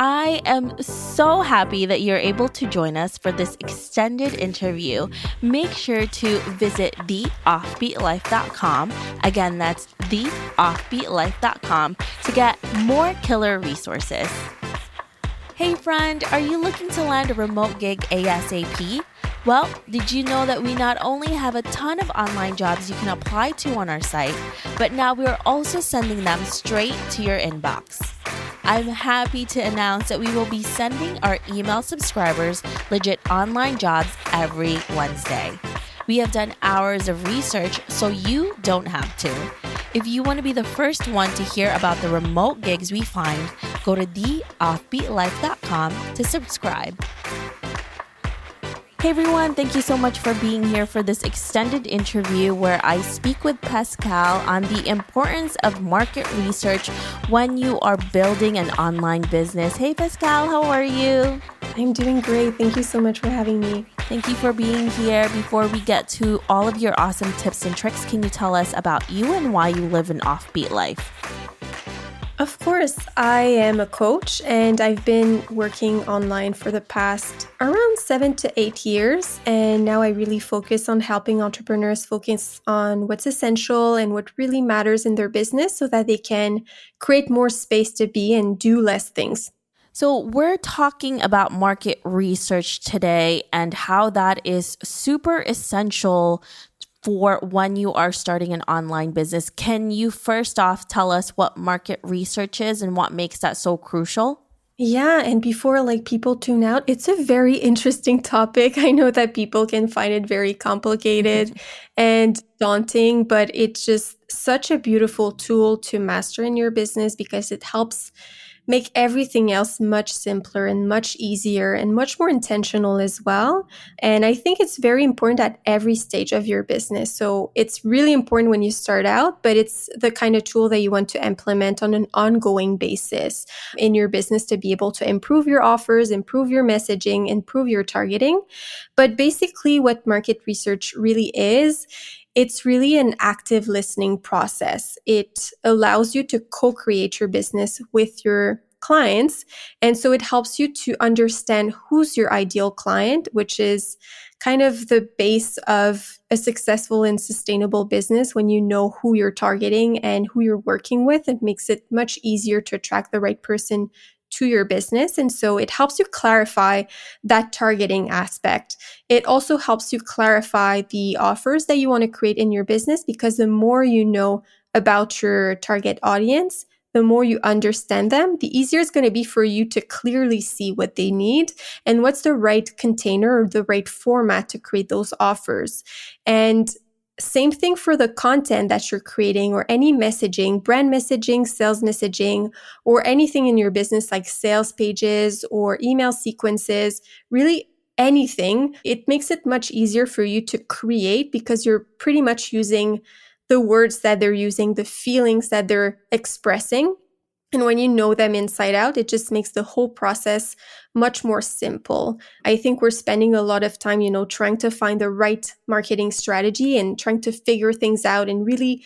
I am so happy that you're able to join us for this extended interview. Make sure to visit theoffbeatlife.com. Again, that's theoffbeatlife.com to get more killer resources. Hey friend, are you looking to land a remote gig ASAP? Well, did you know that we not only have a ton of online jobs you can apply to on our site, but now we're also sending them straight to your inbox. I'm happy to announce that we will be sending our email subscribers legit online jobs every Wednesday. We have done hours of research so you don't have to. If you want to be the first one to hear about the remote gigs we find, go to theoffbeatlife.com to subscribe. Hey everyone, thank you so much for being here for this extended interview where I speak with Pascale on the importance of market research when you are building an online business. Hey Pascale, how are you? I'm doing great. Thank you so much for having me. Thank you for being here. Before we get to all of your awesome tips and tricks, can you tell us about you and why you live an offbeat life? Of course, I am a coach and I've been working online for the past around 7 to 8 years. And now I really focus on helping entrepreneurs focus on what's essential and what really matters in their business so that they can create more space to be and do less things. So we're talking about market research today and how that is super essential for when you are starting an online business. Can you first off tell us what market research is and what makes that so crucial? Yeah, and before people tune out, it's a very interesting topic. I know that people can find it very complicated and daunting, but it's just such a beautiful tool to master in your business because it helps make everything else much simpler and much easier and much more intentional as well. And I think it's very important at every stage of your business. So it's really important when you start out, but it's the kind of tool that you want to implement on an ongoing basis in your business to be able to improve your offers, improve your messaging, improve your targeting. But basically what market research really is, it's really an active listening process. It allows you to co-create your business with your clients. And so it helps you to understand who's your ideal client, which is kind of the base of a successful and sustainable business. When you know who you're targeting and who you're working with, it makes it much easier to attract the right person to your business. And so it helps you clarify that targeting aspect. It also helps you clarify the offers that you want to create in your business, because the more you know about your target audience, the more you understand them, the easier it's going to be for you to clearly see what they need and what's the right container or the right format to create those offers. And same thing for the content that you're creating or any messaging, brand messaging, sales messaging, or anything in your business like sales pages or email sequences, really anything. It makes it much easier for you to create because you're pretty much using the words that they're using, the feelings that they're expressing. And when you know them inside out, it just makes the whole process much more simple. I think we're spending a lot of time, trying to find the right marketing strategy and trying to figure things out and really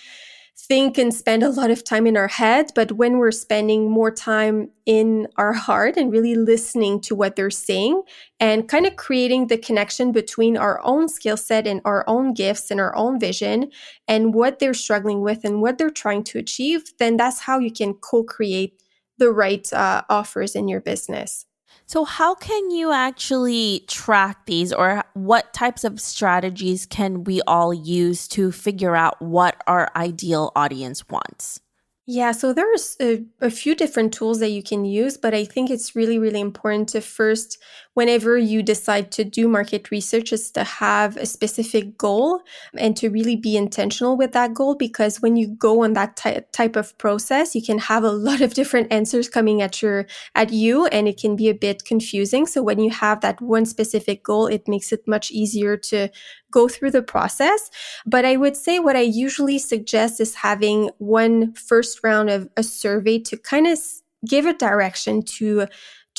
think and spend a lot of time in our head. But when we're spending more time in our heart and really listening to what they're saying and kind of creating the connection between our own skill set and our own gifts and our own vision and what they're struggling with and what they're trying to achieve, then that's how you can co-create the right offers in your business. So how can you actually track these, or what types of strategies can we all use to figure out what our ideal audience wants? Yeah, so there's a few different tools that you can use, but I think it's really, really important to first, whenever you decide to do market research, is to have a specific goal and to really be intentional with that goal. Because when you go on that type of process, you can have a lot of different answers coming at you, and it can be a bit confusing. So when you have that one specific goal, it makes it much easier to go through the process. But I would say what I usually suggest is having one first round of a survey to kind of give a direction to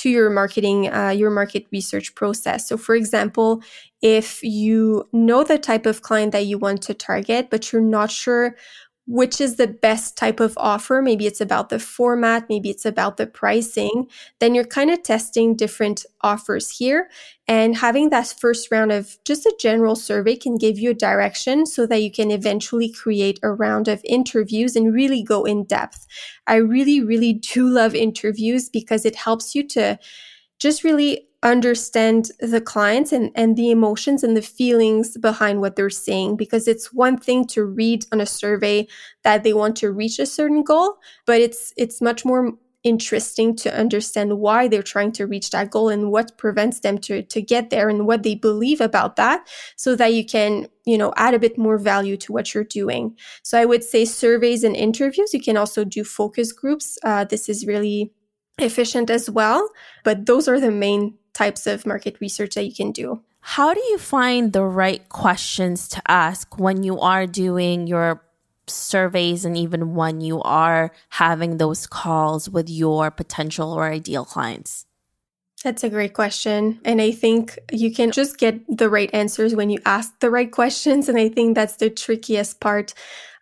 your market research process. So for example, if you know the type of client that you want to target, but you're not sure which is the best type of offer. Maybe it's about the format, maybe it's about the pricing. Then you're kind of testing different offers here. And having that first round of just a general survey can give you a direction so that you can eventually create a round of interviews and really go in depth. I really, really do love interviews because it helps you to just really understand the clients and the emotions and the feelings behind what they're saying, because it's one thing to read on a survey that they want to reach a certain goal, but it's much more interesting to understand why they're trying to reach that goal and what prevents them to get there and what they believe about that, so that you can, add a bit more value to what you're doing. So I would say surveys and interviews. You can also do focus groups. This is really efficient as well, but those are the main types of market research that you can do. How do you find the right questions to ask when you are doing your surveys and even when you are having those calls with your potential or ideal clients? That's a great question. And I think you can just get the right answers when you ask the right questions. And I think that's the trickiest part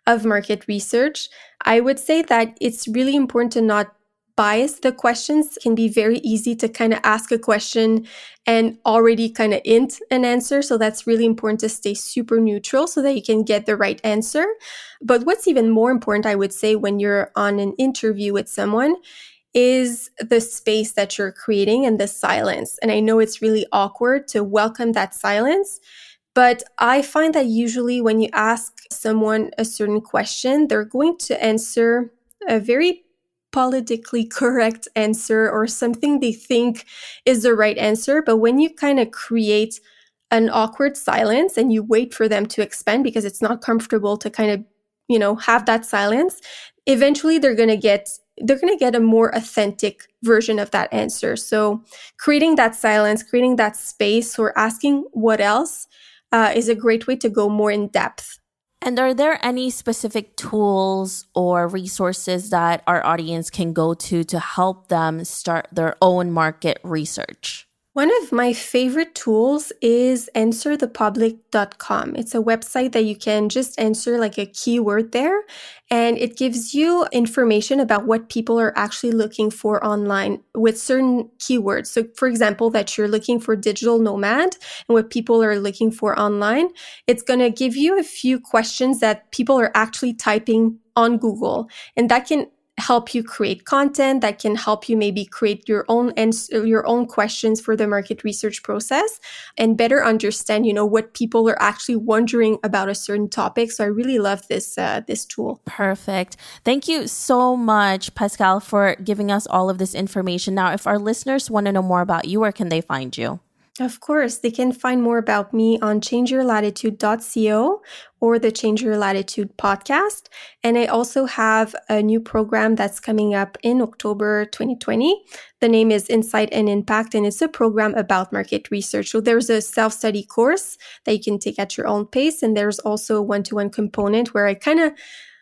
of market research. I would say that it's really important to not bias the questions. It can be very easy to kind of ask a question and already kind of int an answer. So that's really important to stay super neutral so that you can get the right answer. But what's even more important, I would say, when you're on an interview with someone is the space that you're creating and the silence. And I know it's really awkward to welcome that silence, but I find that usually when you ask someone a certain question, they're going to answer a very politically correct answer or something they think is the right answer. But when you kind of create an awkward silence and you wait for them to expand because it's not comfortable to kind of, have that silence, eventually they're going to get a more authentic version of that answer. So creating that silence, creating that space, or asking what else is a great way to go more in depth. And are there any specific tools or resources that our audience can go to help them start their own market research? One of my favorite tools is answerthepublic.com. It's a website that you can just answer like a keyword there, and it gives you information about what people are actually looking for online with certain keywords. So for example, that you're looking for digital nomad and what people are looking for online, it's going to give you a few questions that people are actually typing on Google, and that can help you create content, that can help you maybe create your own questions for the market research process and better understand, what people are actually wondering about a certain topic. So I really love this tool. Perfect. Thank you so much, Pascale, for giving us all of this information. Now, if our listeners want to know more about you, where can they find you? Of course, they can find more about me on changeyourlatitude.co or the Change Your Latitude podcast. And I also have a new program that's coming up in October 2020. The name is Insight and Impact, and it's a program about market research. So there's a self-study course that you can take at your own pace. And there's also a one-to-one component where I kind of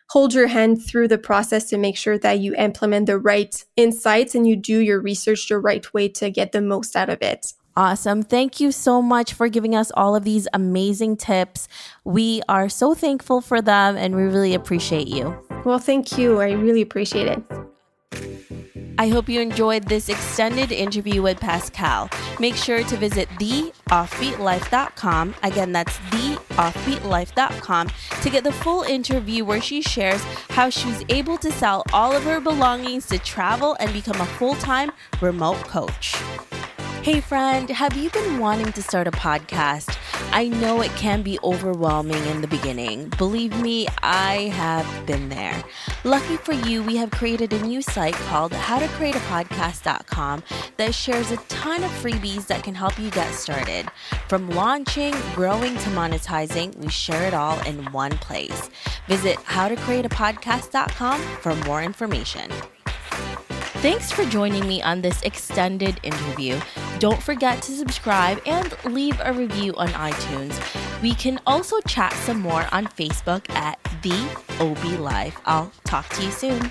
hold your hand through the process to make sure that you implement the right insights and you do your research the right way to get the most out of it. Awesome. Thank you so much for giving us all of these amazing tips. We are so thankful for them and we really appreciate you. Well, thank you. I really appreciate it. I hope you enjoyed this extended interview with Pascale. Make sure to visit theoffbeatlife.com. Again, that's theoffbeatlife.com to get the full interview where she shares how she's able to sell all of her belongings to travel and become a full-time remote coach. Hey friend, have you been wanting to start a podcast? I know it can be overwhelming in the beginning. Believe me, I have been there. Lucky for you, we have created a new site called howtocreateapodcast.com that shares a ton of freebies that can help you get started. From launching, growing to monetizing, we share it all in one place. Visit howtocreateapodcast.com for more information. Thanks for joining me on this extended interview. Don't forget to subscribe and leave a review on iTunes. We can also chat some more on Facebook at The OB Life. I'll talk to you soon.